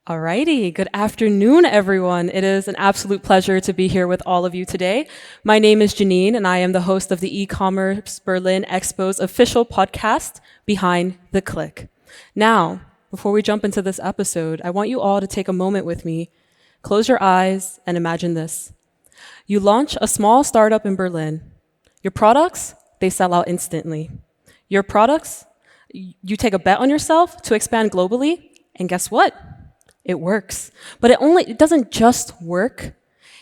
Alrighty, good afternoon, everyone. It is an absolute pleasure to be here with all of you today. My name is Janine, and I am the host of the E-commerce Berlin Expo's official podcast, Behind the Click. Now, before we jump into this episode, I want you all to take a moment with me, close your eyes, and imagine this. You launch a small startup in Berlin. Your products, they sell out instantly. Your products, you take a bet on yourself to expand globally, and guess what? It works. But it doesn't just work.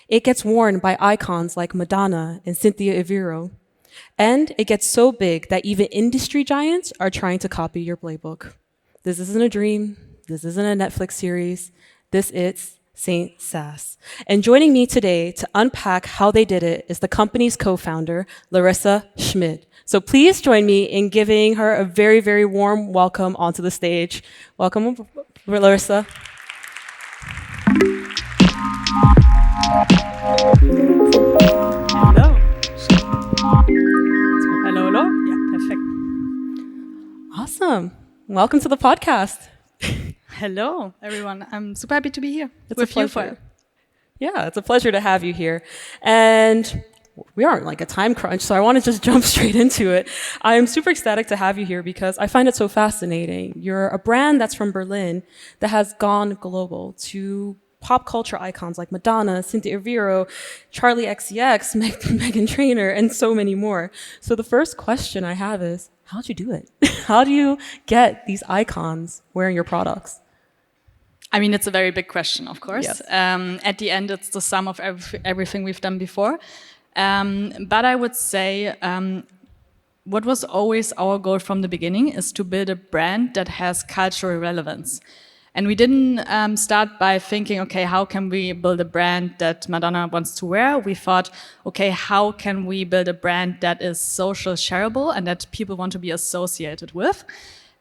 It gets worn by icons like Madonna and Cynthia Erivo. And it gets so big that even industry giants are trying to copy your playbook. This isn't a dream. This isn't a Netflix series. This is Saint Sass. And joining me today to unpack how they did it is the company's co-founder, Larissa Schmid. So please join me in giving her a very, very warm welcome onto the stage. Welcome, Larissa. Hello. Hello, hello. Yeah, perfect. Awesome. Welcome to the podcast. Hello, everyone. I'm super happy to be here It's a pleasure to have you here. And we aren't like a time crunch, so I want to just jump straight into it. I am super ecstatic to have you here because I find it so fascinating. You're a brand that's from Berlin that has gone global to pop culture icons like Madonna, Cynthia Erivo, Charlie XCX, Meghan Trainor, and so many more. So the first question I have is, how'd you do it? How do you get these icons wearing your products? I mean, it's a very big question, of course. Yes. At the end, it's the sum of everything we've done before. But I would say what was always our goal from the beginning is to build a brand that has cultural relevance. And we didn't start by thinking, okay, how can we build a brand that Madonna wants to wear? We thought, okay, how can we build a brand that is social shareable and that people want to be associated with?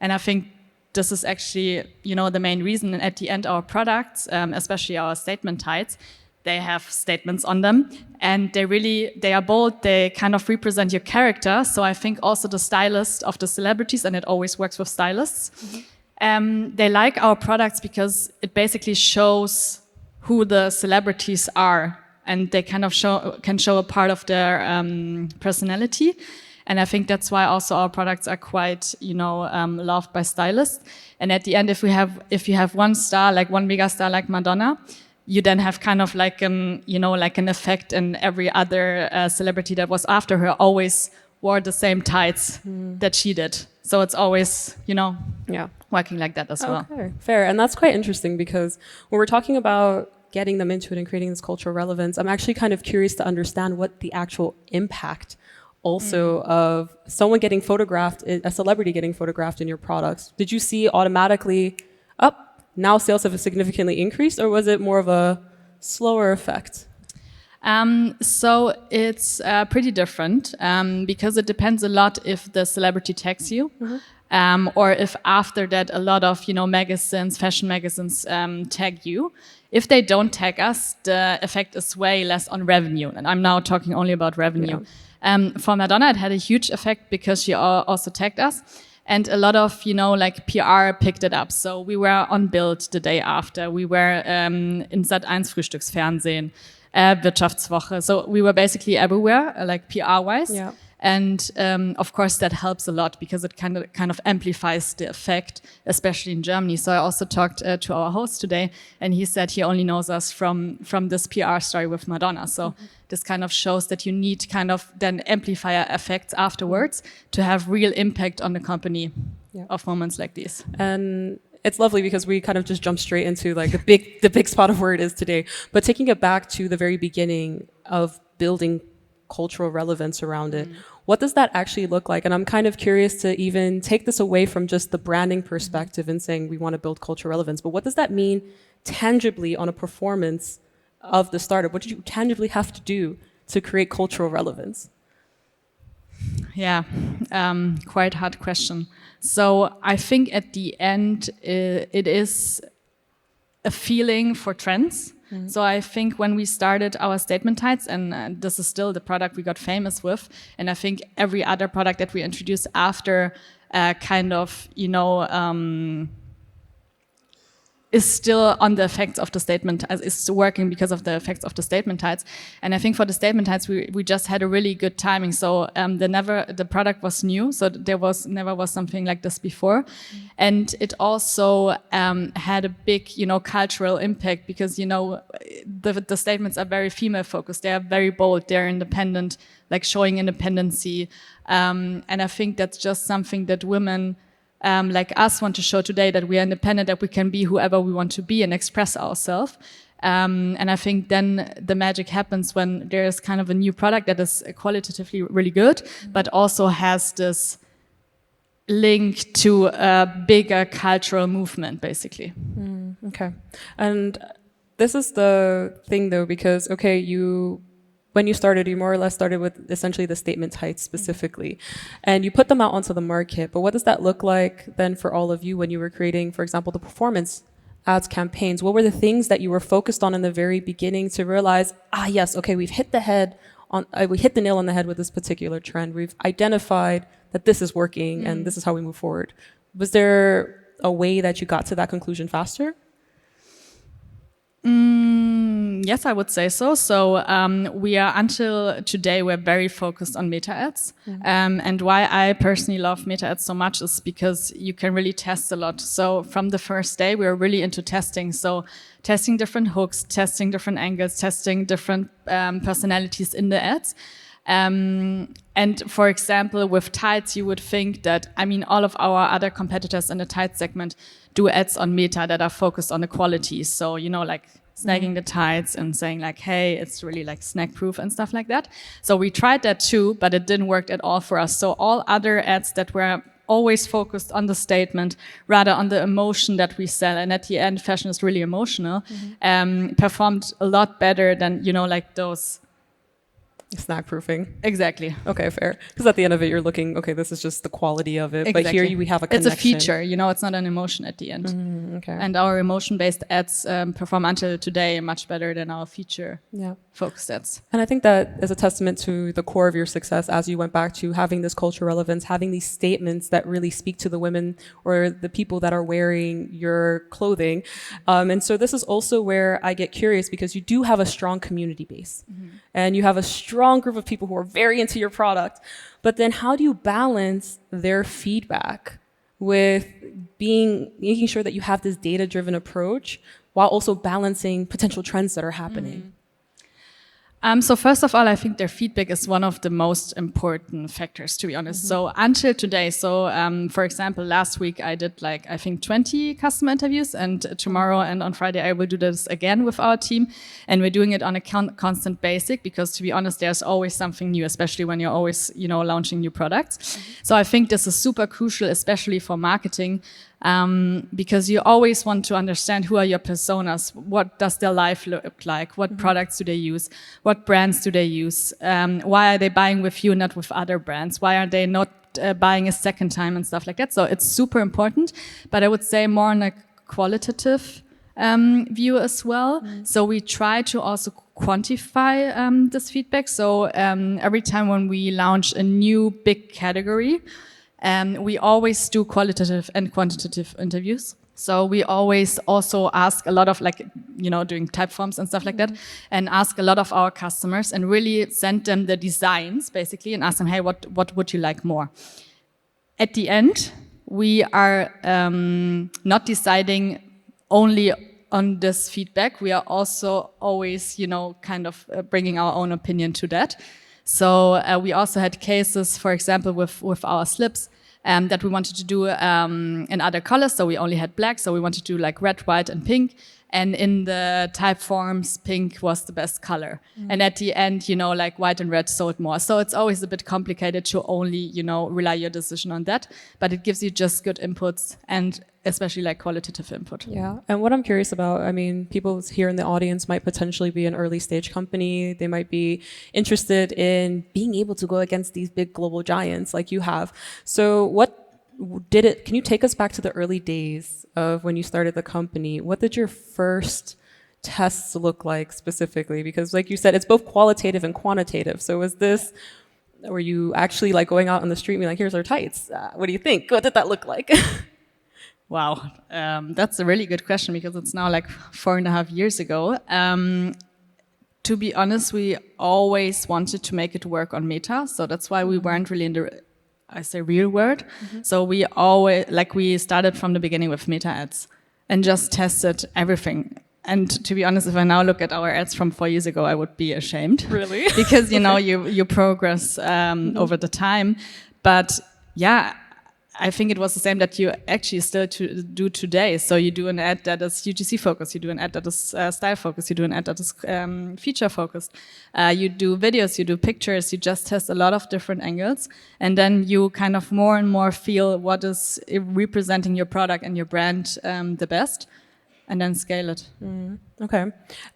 And I think this is actually, the main reason. And at the end, our products, especially our statement tights, they have statements on them, and they are bold. They kind of represent your character. So I think also the stylist of the celebrities, and it always works with stylists. Mm-hmm. They like our products because it basically shows who the celebrities are, and they kind of can show a part of their personality. And I think that's why also our products are quite, loved by stylists. And at the end, if you have one star, like one mega star like Madonna, you then have kind of like an effect, and every other celebrity that was after her always wore the same tights that she did. So it's always, working like that as well. Okay, fair. And that's quite interesting because when we're talking about getting them into it and creating this cultural relevance, I'm actually kind of curious to understand what the actual impact also of someone getting photographed, a celebrity getting photographed in your products. Did you see automatically, now sales have significantly increased, or was it more of a slower effect? So it's pretty different because it depends a lot if the celebrity tags you. Mm-hmm. Or if after that a lot of fashion magazines tag you. If they don't tag us, the effect is way less on revenue. And I'm now talking only about revenue. Yeah. For Madonna, it had a huge effect because she also tagged us. And a lot of, PR picked it up. So we were on Bild the day after. We were in Sat.1 Frühstücksfernsehen, Wirtschaftswoche. So we were basically everywhere, like PR-wise. Yeah. And of course, that helps a lot because it kind of amplifies the effect, especially in Germany. So I also talked to our host today, and he said he only knows us from this PR story with Madonna. So this kind of shows that you need kind of then amplifier effects afterwards to have real impact on the company of moments like these. And it's lovely because we kind of just jump straight into like the big spot of where it is today. But taking it back to the very beginning of building cultural relevance around it. What does that actually look like? And I'm kind of curious to even take this away from just the branding perspective and saying we want to build cultural relevance, but what does that mean tangibly on a performance of the startup? What did you tangibly have to do to create cultural relevance? Yeah, quite hard question. So I think at the end, it is a feeling for trends. Mm-hmm. So I think when we started our statement tights, and this is still the product we got famous with, and I think every other product that we introduced after kind of, is still on the effects of the statement, as is working because of the effects of the statement heights. And I think for the statement heights, we just had a really good timing. So the product was new, so there never was something like this before. And it also had a big, cultural impact because, the statements are very female focused. They are very bold. They're independent, like showing independency. And I think that's just something that women like us want to show today, that we are independent, that we can be whoever we want to be and express ourselves. And I think then the magic happens when there is kind of a new product that is qualitatively really good, but also has this link to a bigger cultural movement, basically. Okay. And this is the thing, though, because, when you started, you more or less started with essentially the statement heights specifically, and you put them out onto the market. But what does that look like then for all of you when you were creating, for example, the performance ads campaigns? What were the things that you were focused on in the very beginning to realize, yes, okay, we hit the nail on the head with this particular trend. We've identified that this is working and this is how we move forward. Was there a way that you got to that conclusion faster? Yes, I would say so. So we are, until today, we're very focused on meta ads. And why I personally love meta ads so much is because you can really test a lot. So from the first day, we were really into testing. So testing different hooks, testing different angles, testing different personalities in the ads. And for example, with tights, you would think that, all of our other competitors in the tights segment do ads on meta that are focused on the quality. So, like snagging the tights and saying like, hey, it's really like snag proof and stuff like that. So we tried that too, but it didn't work at all for us. So all other ads that were always focused on the statement, rather on the emotion that we sell, and at the end, fashion is really emotional, performed a lot better than, like those Snag proofing. Exactly. Okay, fair. Because at the end of it, you're looking, okay, this is just the quality of it. Exactly. But here we have a connection. It's a feature, it's not an emotion at the end. Okay. And our emotion-based ads perform until today much better than our feature-focused ads. And I think that is a testament to the core of your success as you went back to having this cultural relevance, having these statements that really speak to the women or the people that are wearing your clothing. And so this is also where I get curious, because you do have a strong community base. And you have a strong group of people who are very into your product. But then how do you balance their feedback with making sure that you have this data-driven approach while also balancing potential trends that are happening? So first of all, I think their feedback is one of the most important factors, to be honest. So until today, for example, last week I did 20 customer interviews, and tomorrow and on Friday I will do this again with our team, and we're doing it on a constant basis, because to be honest, there's always something new, especially when you're always, launching new products. So I think this is super crucial, especially for marketing, because you always want to understand who are your personas, what does their life look like, what products do they use, what brands do they use, why are they buying with you, not with other brands, why are they not buying a second time and stuff like that. So it's super important, but I would say more on a qualitative view as well. So we try to also quantify this feedback. So every time when we launch a new big category, we always do qualitative and quantitative interviews. So we always also ask a lot of doing type forms and stuff like that, and ask a lot of our customers and really send them the designs basically and ask them, hey, what would you like more? At the end, we are not deciding only on this feedback. We are also always, bringing our own opinion to that. So we also had cases, for example, with our slips, that we wanted to do in other colors. So we only had black. So we wanted to do red, white, and pink. And in the type forms, pink was the best color. And at the end, white and red sold more. So it's always a bit complicated to only, rely your decision on that. But it gives you just good inputs, and especially qualitative input. Yeah. And what I'm curious about, people here in the audience might potentially be an early stage company. They might be interested in being able to go against these big global giants like you have. So can you take us back to the early days of when you started the company? What did your first tests look like specifically? Because like you said, it's both qualitative and quantitative. So were you actually going out on the street and being like, here's our tights. What do you think? What did that look like? Wow, that's a really good question because it's now like 4.5 years ago. To be honest, we always wanted to make it work on Meta, so that's why we weren't really in the, I say, real world. So we started from the beginning with Meta ads and just tested everything. And to be honest, if I now look at our ads from 4 years ago, I would be ashamed. Really? Because, you progress over the time. But yeah, I think it was the same that you actually still do today. So you do an ad that is UGC focused, you do an ad that is style focused, you do an ad that is feature focused. You do videos, you do pictures, you just test a lot of different angles. And then you kind of more and more feel what is representing your product and your brand the best. And then scale it. Okay.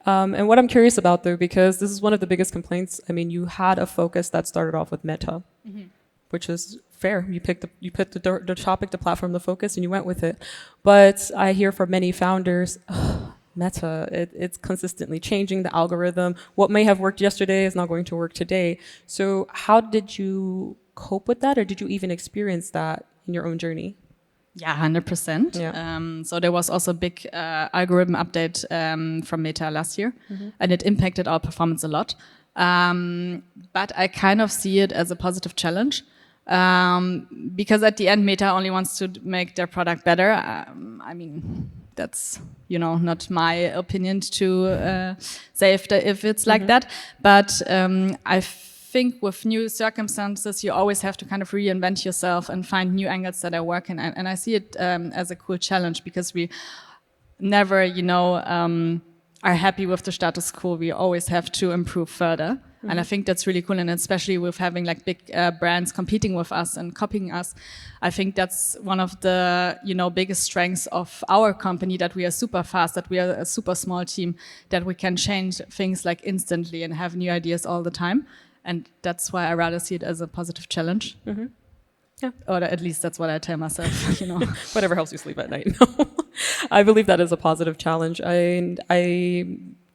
And what I'm curious about, though, because this is one of the biggest complaints, I mean, you had a focus that started off with Meta, which is fair. You picked the topic, the platform, the focus, and you went with it. But I hear from many founders, Meta, it's consistently changing the algorithm. What may have worked yesterday is not going to work today. So how did you cope with that, or did you even experience that in your own journey? Yeah, 100%. Yeah. So there was also a big algorithm update from Meta last year, and it impacted our performance a lot. But I kind of see it as a positive challenge because at the end, Meta only wants to make their product better. I mean, that's not my opinion to say if it's like that. But I think with new circumstances, you always have to kind of reinvent yourself and find new angles that are working. And I see it as a cool challenge because we never, are happy with the status quo. We always have to improve further. And I think that's really cool. And especially with having like big brands competing with us and copying us, I think that's one of the, biggest strengths of our company, that we are super fast, that we are a super small team, that we can change things like instantly and have new ideas all the time. And that's why I rather see it as a positive challenge. Yeah. Or at least that's what I tell myself, Whatever helps you sleep at night. No. I believe that is a positive challenge.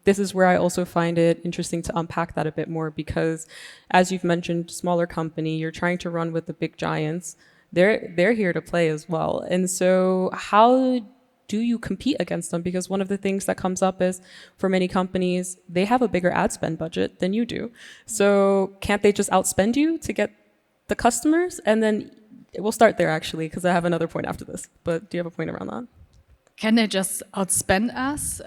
This is where I also find it interesting to unpack that a bit more, because as you've mentioned, smaller company, you're trying to run with the big giants. They're here to play as well. And so how do you compete against them? Because one of the things that comes up is, for many companies, they have a bigger ad spend budget than you do. So can't they just outspend you to get the customers? And then we'll start there, actually, because I have another point after this. But do you have a point around that? Can they just outspend us?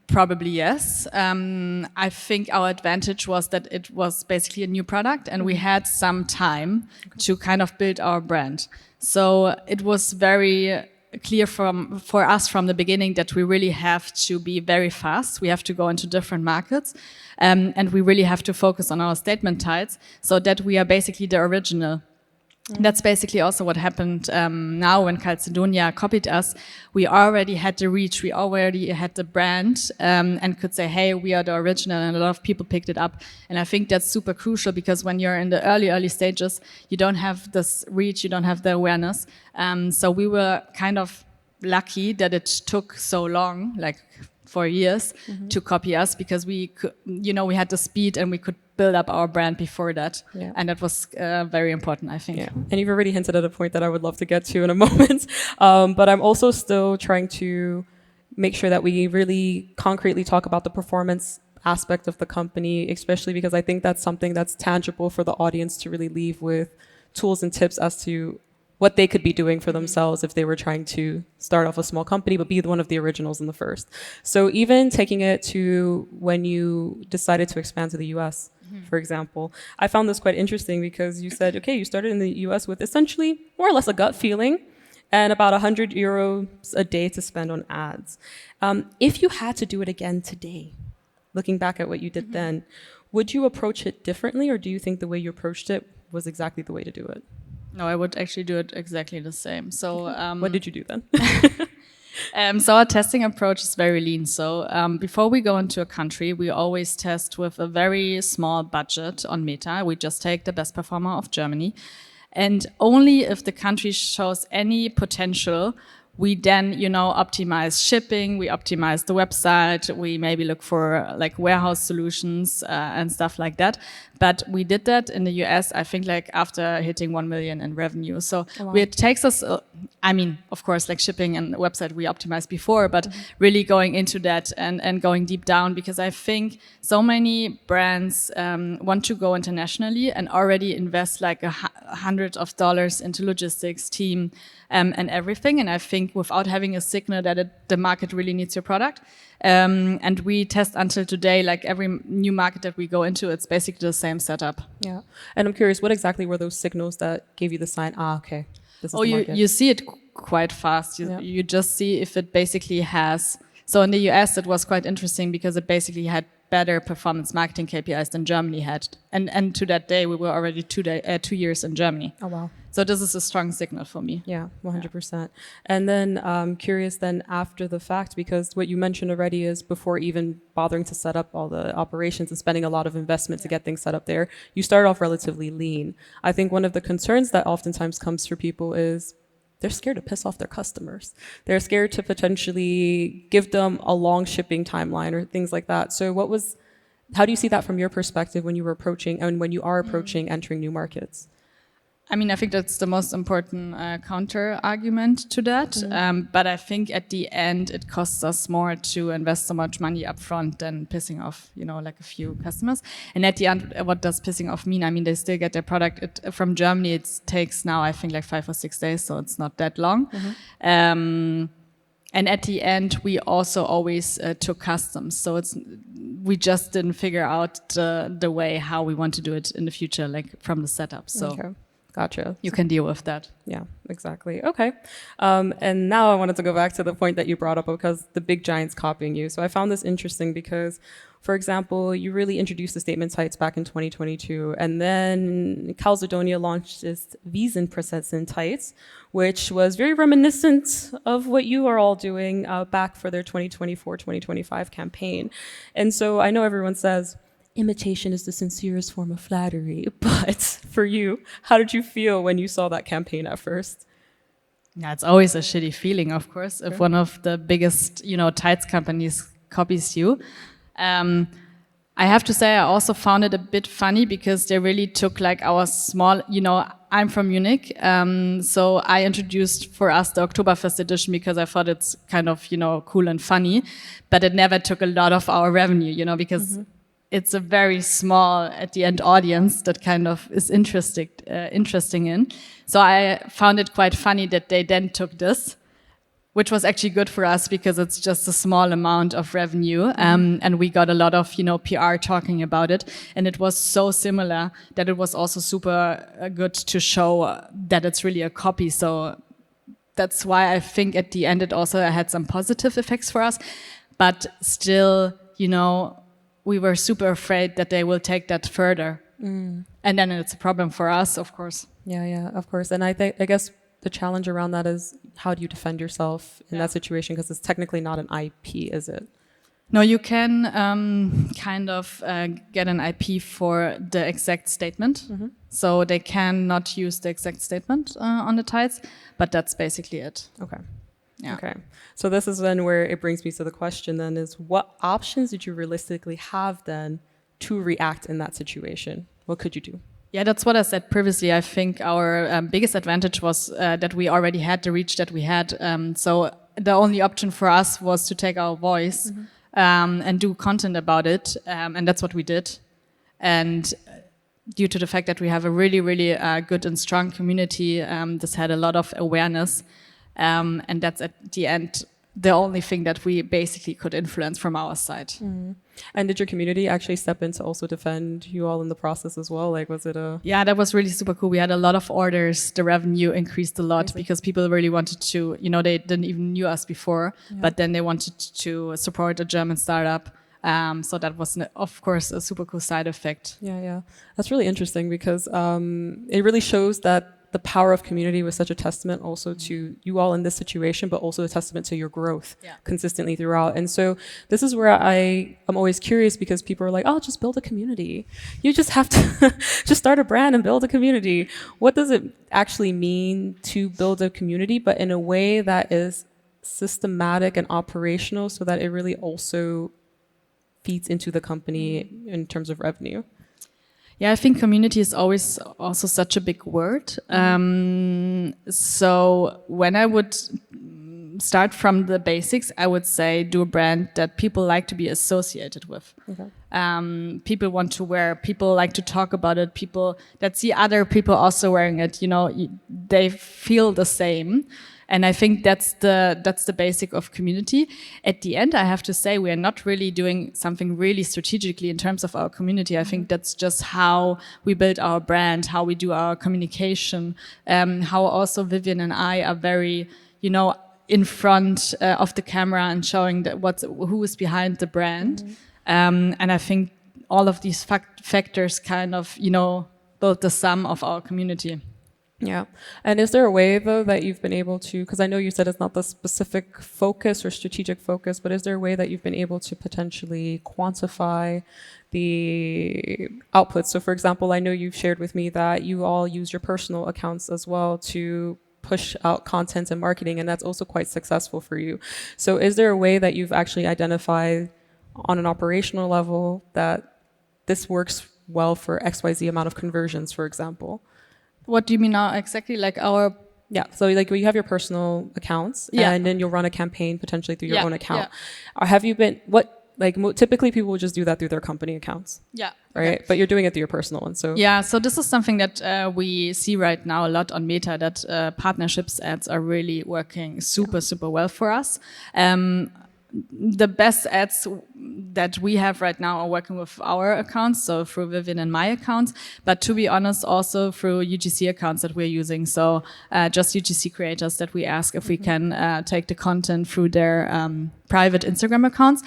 Probably yes. I think our advantage was that it was basically a new product and we had some time to kind of build our brand. So it was very clear for us from the beginning that we really have to be very fast. We have to go into different markets, and we really have to focus on our statement titles so that we are basically the original. That's basically also what happened now when Calcedonia copied us. We already had the reach, we already had the brand, and could say, hey, we are the original, and a lot of people picked it up. And I think that's super crucial, because when you're in the early stages, you don't have this reach, you don't have the awareness. So we were kind of lucky that it took so long, like 4 years, to copy us, because we could, we had the speed and we could build up our brand before that. Yeah. And that was very important, I think. Yeah. And you've already hinted at a point that I would love to get to in a moment. But I'm also still trying to make sure that we really concretely talk about the performance aspect of the company, especially because I think that's something that's tangible for the audience to really leave with tools and tips as to what they could be doing for themselves if they were trying to start off a small company, but be one of the originals in the first. So even taking it to when you decided to expand to the US, for example, I found this quite interesting, because you said, okay, you started in the US with essentially more or less a gut feeling and about 100 euros a day to spend on ads. If you had to do it again today, looking back at what you did then, would you approach it differently, or do you think the way you approached it was exactly the way to do it? No, I would actually do it exactly the same. So, what did you do then? So our testing approach is very lean. So before we go into a country, we always test with a very small budget on Meta. We just take the best performer of Germany. And only if the country shows any potential, we then, optimize shipping, we optimize the website, we maybe look for like warehouse solutions and stuff like that. But we did that in the US, I think, like after hitting 1 million in revenue. So it takes us, of course, like shipping and website we optimized before, but really going into that and going deep down, because I think so many brands want to go internationally and already invest like $100s into logistics, team, and everything. And I think without having a signal that the market really needs your product. And we test until today, like every new market that we go into, it's basically the same setup. Yeah. And I'm curious, what exactly were those signals that gave you the sign, okay, this is the market? You see it quite fast. You just see if it basically has. So in the US, it was quite interesting because it basically had better performance marketing KPIs than Germany had. And to that day, we were already 2 years in Germany. Oh, wow. So this is a strong signal for me. Yeah, 100%. Yeah. And then curious then after the fact, because what you mentioned already is before even bothering to set up all the operations and spending a lot of investment to get things set up there, you start off relatively lean. I think one of the concerns that oftentimes comes for people is they're scared to piss off their customers. They're scared to potentially give them a long shipping timeline or things like that. So how do you see that from your perspective when you were approaching and when you are approaching entering new markets? I think that's the most important counter argument to that. But I think at the end, it costs us more to invest so much money upfront than pissing off, like a few customers. And at the end, what does pissing off mean? They still get their product from Germany. It takes now, I think, like 5 or 6 days, so it's not that long. And at the end, we also always took customs. So we just didn't figure out the way how we want to do it in the future, like from the setup. So. Okay. Gotcha. You can deal with that. Yeah, exactly. Okay. And now I wanted to go back to the point that you brought up because the big giants copying you. So I found this interesting because, for example, you really introduced the statement sites back in 2022. And then Calzedonia launched its Wiesenprozessen tights, which was very reminiscent of what you are all doing back for their 2024-2025 campaign. And so I know everyone says, imitation is the sincerest form of flattery. But for you, how did you feel when you saw that campaign at first? Yeah, it's always a shitty feeling, of course, if one of the biggest, tights companies copies you. I have to say, I also found it a bit funny because they really took like our small, I'm from Munich. So I introduced for us the Oktoberfest edition because I thought it's kind of, cool and funny, but it never took a lot of our revenue, because it's a very small, at the end, audience that kind of is interesting in. So I found it quite funny that they then took this, which was actually good for us because it's just a small amount of revenue. And we got a lot of, PR talking about it. And it was so similar that it was also super good to show that it's really a copy. So that's why I think at the end it also had some positive effects for us. But still, we were super afraid that they will take that further. And then it's a problem for us, of course. Yeah, of course. And I guess the challenge around that is how do you defend yourself in that situation? Because it's technically not an IP, is it? No, you can get an IP for the exact statement. So they cannot use the exact statement on the tights, but that's basically it. Okay. Yeah. Okay. So this is then where it brings me to the question then is what options did you realistically have then to react in that situation? What could you do? Yeah, that's what I said previously. I think our biggest advantage was that we already had the reach that we had. So the only option for us was to take our voice and do content about it. And that's what we did. And due to the fact that we have a really, really good and strong community, this had a lot of awareness. And that's at the end the only thing that we basically could influence from our side. And did your community actually step in to also defend you all in the process as well? Like, was it a... Yeah, that was really super cool. We had a lot of orders. The revenue increased a lot because people really wanted to, they didn't even knew us before, but then they wanted to support a German startup. So that was, of course, a super cool side effect. Yeah. That's really interesting because it really shows that the power of community was such a testament also to you all in this situation, but also a testament to your growth consistently throughout. And so this is where I am always curious, because people are like, oh, just build a community. You just have to just start a brand and build a community. What does it actually mean to build a community, but in a way that is systematic and operational so that it really also feeds into the company in terms of revenue? Yeah, I think community is always also such a big word. So when I would start from the basics, I would say do a brand that people like to be associated with. Okay. People want to wear, people like to talk about it, people that see other people also wearing it, you know, they feel the same. And I think that's the basic of community. At the end, I have to say, we are not really doing something really strategically in terms of our community. I think that's just how we build our brand, how we do our communication, how also Vivian and I are very, you know, in front of the camera and showing that who is behind the brand. And I think all of these factors kind of, you know, build the sum of our community. Yeah. And is there a way, though, that you've been able to, because I know you said it's not the specific focus or strategic focus, but is there a way that you've been able to potentially quantify the outputs? So, for example, I know you've shared with me that you all use your personal accounts as well to push out content and marketing, and that's also quite successful for you. So is there a way that you've actually identified on an operational level that this works well for XYZ amount of conversions, for example? What do you mean now exactly? Like our... Yeah, so like you have your personal accounts, and then you'll run a campaign potentially through your own account. Or have you been, typically people will just do that through their company accounts. Yeah. Right? Okay. But you're doing it through your personal one. So yeah, so this is something that we see right now a lot on Meta, that partnerships ads are really working super well for us. The best ads that we have right now are working with our accounts, so through Vivian and my accounts, but to be honest, also through UGC accounts that we're using. So just UGC creators that we ask if we can take the content through their private Instagram accounts.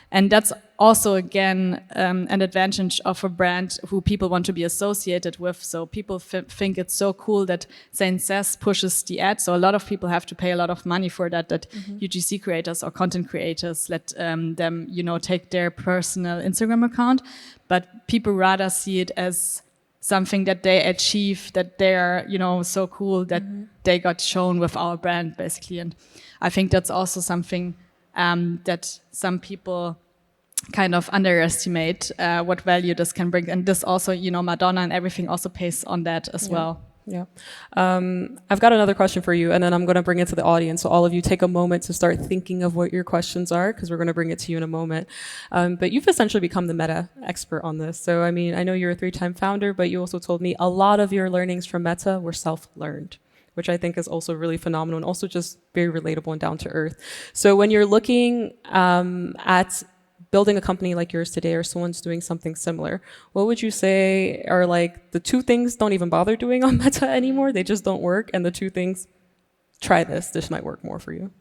And that's also, again, an advantage of a brand who people want to be associated with. So people think it's so cool that Sass pushes the ad. So a lot of people have to pay a lot of money for that UGC creators or content creators let them, you know, take their personal Instagram account. But people rather see it as something that they achieve, that they're, you know, so cool that they got shown with our brand, basically. And I think that's also something that some people kind of underestimate what value this can bring. And this also, you know, Madonna and everything also pays on that as well. Yeah. I've got another question for you, and then I'm going to bring it to the audience. So all of you take a moment to start thinking of what your questions are, because we're going to bring it to you in a moment. But you've essentially become the Meta expert on this. So, I mean, I know you're a 3-time founder, but you also told me a lot of your learnings from Meta were self-learned, which I think is also really phenomenal and also just very relatable and down to earth. So when you're looking at building a company like yours today, or someone's doing something similar, what would you say are like the 2 things don't even bother doing on Meta anymore? They just don't work. And the 2 things, try this might work more for you.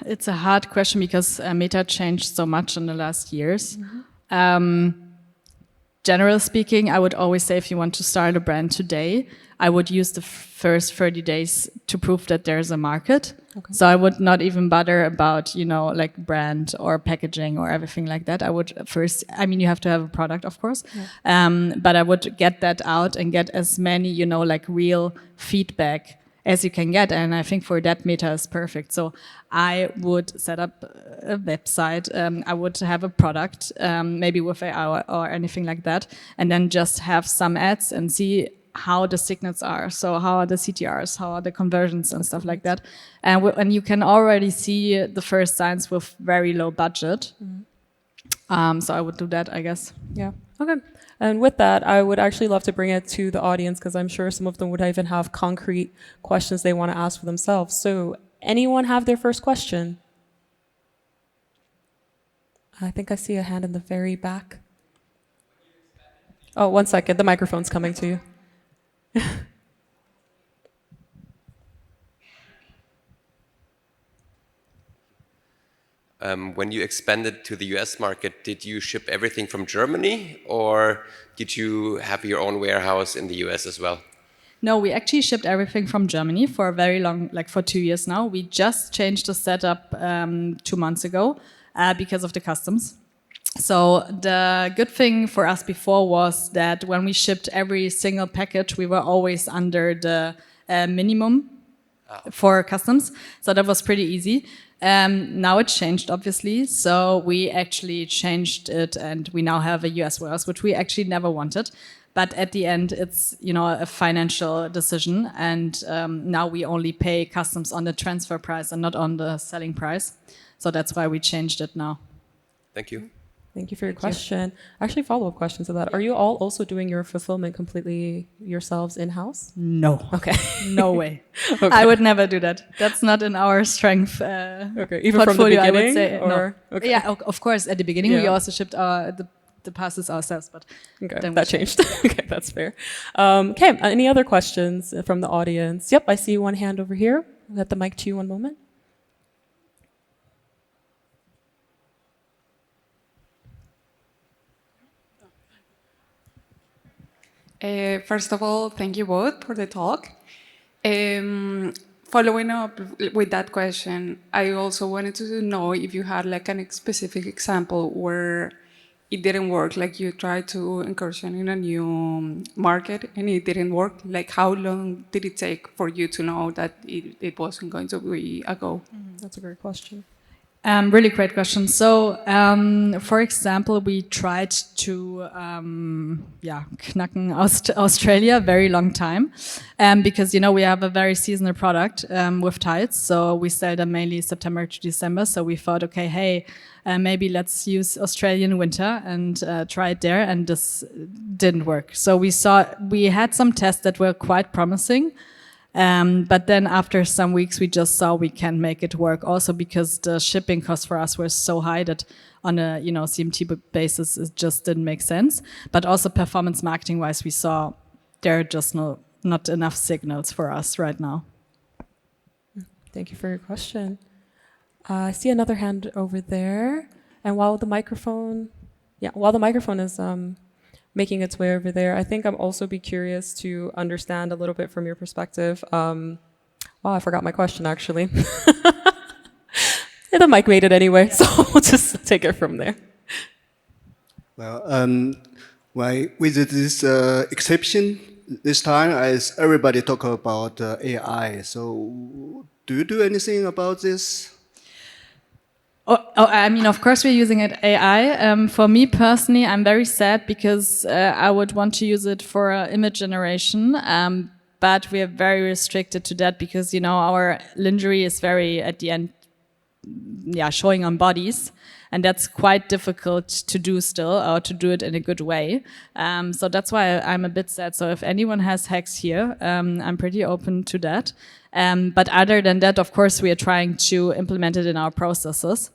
It's a hard question because Meta changed so much in the last years. Generally speaking, I would always say if you want to start a brand today, I would use the first 30 days to prove that there's a market. Okay. So I would not even bother about, you know, like brand or packaging or everything like that. I would first, I mean, you have to have a product, of course, but I would get that out and get as many, you know, like real feedback as you can get. And I think for that, Meta is perfect. So I would set up a website. I would have a product, maybe with AI or anything like that, and then just have some ads and see how the signals are. So how are the CTRs, how are the conversions and stuff like that. And you can already see the first signs with very low budget. So I would do that, I guess. Yeah. Okay. And with that, I would actually love to bring it to the audience, because I'm sure some of them would even have concrete questions they want to ask for themselves. So anyone have their first question? I think I see a hand in the very back. Oh, 1 second. The microphone's coming to you. When you expanded to the US market, did you ship everything from Germany, or did you have your own warehouse in the US as well? No, we actually shipped everything from Germany for a very long, like for 2 years now. We just changed the setup 2 months ago because of the customs. So the good thing for us before was that when we shipped every single package, we were always under the minimum for customs. So that was pretty easy. Now it's changed, obviously. So we actually changed it, and we now have a US warehouse, which we actually never wanted. But at the end, it's a financial decision, and now we only pay customs on the transfer price and not on the selling price. So that's why we changed it now. Thank you. Thank you for your question. Actually, follow-up question to that. Are you all also doing your fulfillment completely yourselves in-house? No. Okay. No way. Okay. I would never do that. That's not in our strength. Okay. Even from the portfolio, I beginning? would say. Or? No. Okay. Yeah, of course. At the beginning, we Yeah. also shipped the passes ourselves, but Okay, then we that changed. Okay, that's fair. Okay, any other questions from the audience? Yep, I see one hand over here. I'll get the mic to you one moment. First of all, thank you both for the talk. Following up with that question, I also wanted to know if you had like a specific example where it didn't work, like you tried to incursion in a new market and it didn't work. Like how long did it take for you to know that it wasn't going to be a go? That's a great question. Really great question. So, for example, we tried to knacken Australia very long time because we have a very seasonal product with tights. So we sell them mainly September to December. So we thought, okay, hey, maybe let's use Australian winter and try it there. And this didn't work. So we had some tests that were quite promising. But then after some weeks, we just saw we can't make it work. Also because the shipping costs for us were so high that on a CMT basis, it just didn't make sense. But also performance marketing wise, we saw there are just not enough signals for us right now. Thank you for your question. I see another hand over there. And while the microphone is making its way over there, I think I'm also be curious to understand a little bit from your perspective. I forgot my question actually. The mic made it anyway, so we'll just take it from there. Well, with this exception this time, as everybody talk about AI, so do you do anything about this? I mean, of course, we're using it AI. For me personally, I'm very sad because I would want to use it for image generation, but we are very restricted to that because our lingerie is very at the end, showing on bodies, and that's quite difficult to do still, or to do it in a good way. So that's why I'm a bit sad. So if anyone has hacks here, I'm pretty open to that. But other than that, of course, we are trying to implement it in our processes.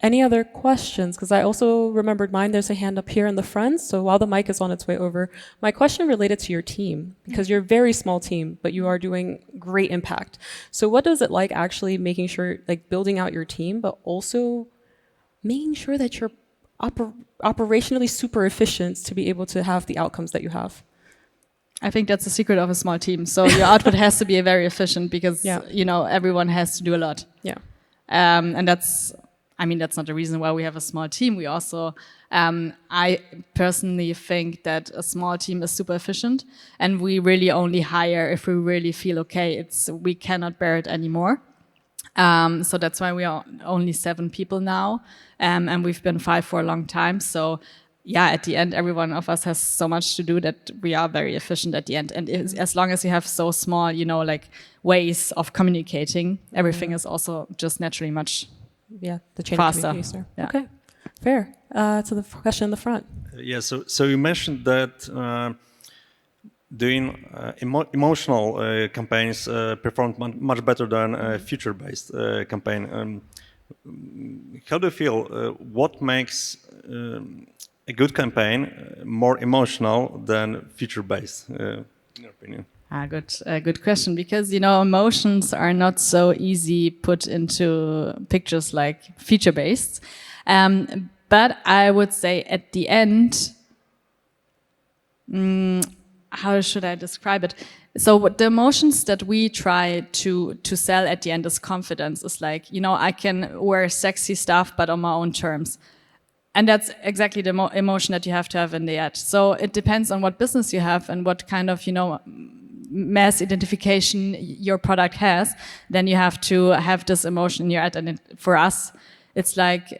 Any other questions? Because I also remembered mine. There's a hand up here in the front. So while the mic is on its way over, my question related to your team, because you're a very small team, but you are doing great impact. So what is it like actually making sure, like building out your team, but also making sure that you're operationally super efficient to be able to have the outcomes that you have? I think that's the secret of a small team. So your output has to be very efficient because, everyone has to do a lot. Yeah. And that's not the reason why we have a small team. We also, I personally think that a small team is super efficient, and we really only hire if we really feel, okay, we cannot bear it anymore. So that's why we are only 7 people now, and we've been 5 for a long time. So at the end, every one of us has so much to do that we are very efficient at the end. And as long as you have so small, ways of communicating, everything is also just naturally much the chain faster. Of communication. Yeah. Okay, fair. To the question in the front. So you mentioned that doing emotional campaigns performed much better than future-based campaign. How do you feel? What makes a good campaign more emotional than future-based, in your opinion? Good question. Because emotions are not so easy put into pictures like feature based. But I would say at the end, how should I describe it? So what the emotions that we try to sell at the end is confidence. It's like, I can wear sexy stuff, but on my own terms. And that's exactly the emotion that you have to have in the ad. So it depends on what business you have and what kind of, mass identification your product has. Then you have to have this emotion in your ad. And for us, it's like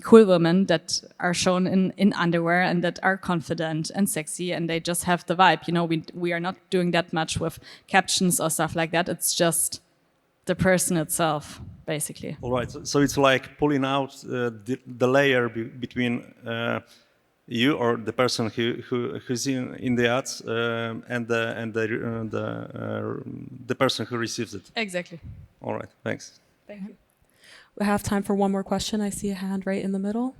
cool women that are shown in underwear and that are confident and sexy, and they just have the vibe. We are not doing that much with captions or stuff like that. It's just the person itself, basically. All right. So it's like pulling out the layer between you or the person who's in the ads and the person who receives it. Exactly. All right. Thanks. Thank you. We have time for one more question. I see a hand right in the middle.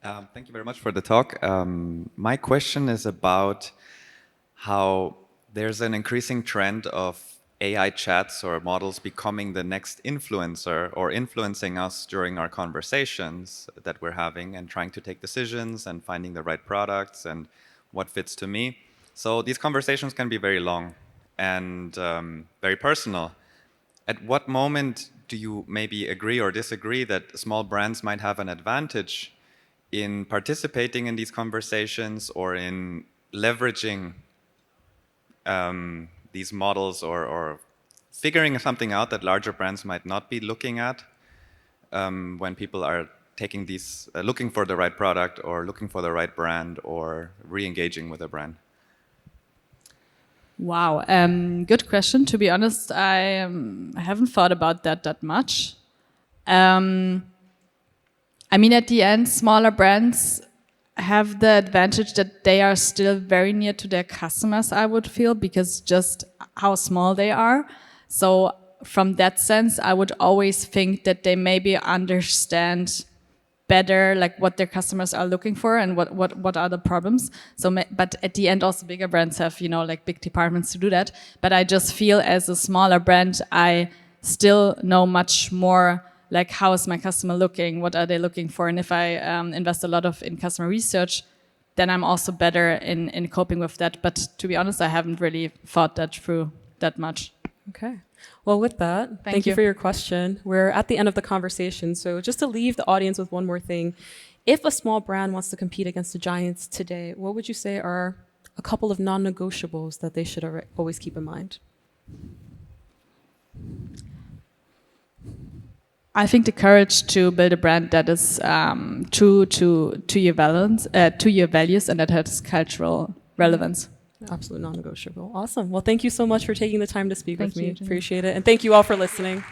Thank you very much for the talk. My question is about how there's an increasing trend of AI chats or models becoming the next influencer or influencing us during our conversations that we're having and trying to take decisions and finding the right products and what fits to me. So these conversations can be very long and very personal. At what moment do you maybe agree or disagree that small brands might have an advantage in participating in these conversations or in leveraging these models or figuring something out that larger brands might not be looking at when people are taking these, looking for the right product or looking for the right brand or re-engaging with a brand? Wow, good question. To be honest, I haven't thought about that much. I mean, at the end, smaller brands have the advantage that they are still very near to their customers, I would feel, because just how small they are. So from that sense, I would always think that they maybe understand better like what their customers are looking for and what are the problems. So, but at the end, also bigger brands have, like big departments to do that. But I just feel as a smaller brand, I still know much more like how is my customer looking, what are they looking for, and if I invest a lot in customer research, then I'm also better in coping with that. But to be honest, I haven't really thought that through that much. Okay. Well, with that, thank you for your question. We're at the end of the conversation. So just to leave the audience with one more thing, if a small brand wants to compete against the giants today, what would you say are a couple of non-negotiables that they should always keep in mind? I think the courage to build a brand that is true to your values, and that has cultural relevance. Absolute non-negotiable. Awesome. Well, thank you so much for taking the time to speak with me. Thank you, Janine. Appreciate it. And thank you all for listening.